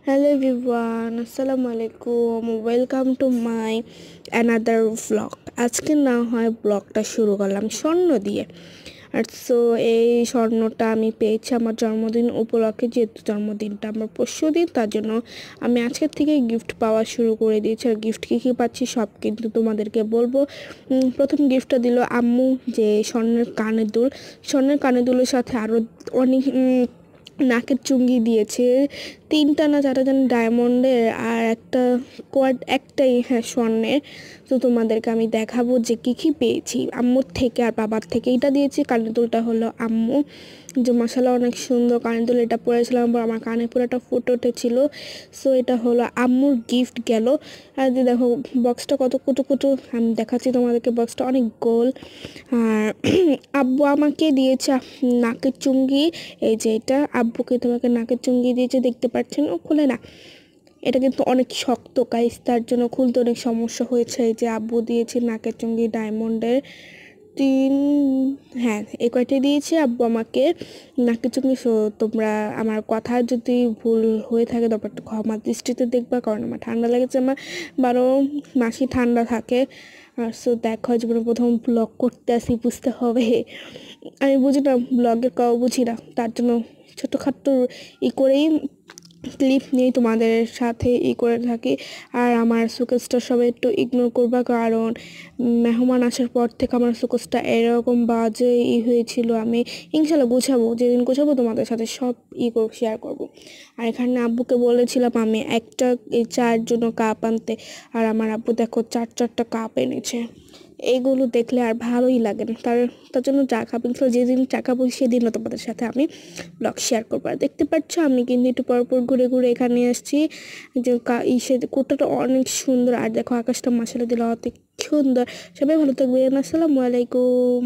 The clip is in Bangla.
Hello everyone, Assalamu alaikum. Welcome to my another vlog. আজকে না হয় ব্লগটা শুরু করলাম স্বর্ণ দিয়ে। আর সো এই স্বর্ণটা আমি পেয়েছি আমার জন্মদিন উপলক্ষে, যেহেতু জন্মদিনটা আমার পরশুদিন, তার জন্য আমি আজকের থেকে গিফট পাওয়া শুরু করে দিয়েছি। আর গিফট কী পাচ্ছি সব কিন্তু তোমাদেরকে বলবো। প্রথম গিফটটা দিল আম্মু, যে স্বর্ণের কানের দুলের সাথে আরও অনেক নাকের চুঙ্গি দিয়েছে, 3টা না 4টা যেন ডায়মন্ডের, আর একটাই স্বর্ণের। তো তোমাদেরকে আমি দেখাবো যে কী পেয়েছি আম্মুর থেকে আর বাবার থেকে। এটা দিয়েছি, কানের দুলটা হলো আম্মু, যে মাসাল্লাহ অনেক সুন্দর কানের দুল। এটা পরেছিলাম, আমার কানে পুরো একটা ফুটে উঠেছিল। সো এটা হলো আম্মুর গিফট গেল। আর যে দেখো বক্সটা কত কুটু কুটু, আমি দেখাচ্ছি তোমাদেরকে, বক্সটা অনেক গোল। আর আব্বু আমাকে দিয়েছে নাকের চুঙ্গি। এই যে এটা আব্বুকে তোমাকে নাকের চুঙ্গি দিয়েছে, দেখতে পাচ্ছেন, ও খুলে না, এটা কিন্তু অনেক শক্ত গাইস, তার জন্য খুলতে অনেক সমস্যা হয়েছে। এই যে আব্বু দিয়েছে নাকের চুঙ্গি ডায়মন্ডের 3, হ্যাঁ এই কয়টা দিয়েছে আব্বু আমাকে নাকের চুঙ্গি। সো তোমরা আমার কথা যদি ভুল হয়ে থাকে তবে একটু ক্ষমা দৃষ্টিতে দেখবা, কারণ আমার ঠান্ডা লেগেছে, আমার 12 মাসই ঠান্ডা থাকে। আর সো দেখো জীবনে প্রথম ব্লগ করতে আসি, বুঝতে হবে, আমি বুঝি না ব্লগের কাউ বুঝি না, তার জন্য ছোটোখাটো করেই ক্লিপ নিয়ে তোমাদের সাথে করে থাকি। আর আমার শোকেসটা সবাই একটু ইগনোর করবা, কারণ মেহমান আসার পর থেকে আমার শোকেসটা এরকম বাজে হয়েছিল। আমি ইনশাল্লাহ গুছাবো, যেদিন গুছাবো তোমাদের সাথে সব শেয়ার করব। আর এখানে আব্বুকে বলেছিলাম আমি একটা এই চায়ের জন্য কাপ আনতে, আর আমার আব্বু দেখো 4টা কাপ এনেছে। এইগুলো দেখলে আর ভালোই লাগে না, তার জন্য চা খাবো। যেদিন চা খাবো সেদিনও তোমাদের সাথে আমি ব্লগ শেয়ার করবো। আর দেখতে পাচ্ছ আমি কিন্তু একটু পরপর ঘুরে ঘুরে এখানে আসছি, যে কুর্তাটা অনেক সুন্দর। আর দেখো আকাশটা মাসাল্লাহ দিল অনেক সুন্দর। সবাই ভালো থাকবেন, আসসালামু আলাইকুম।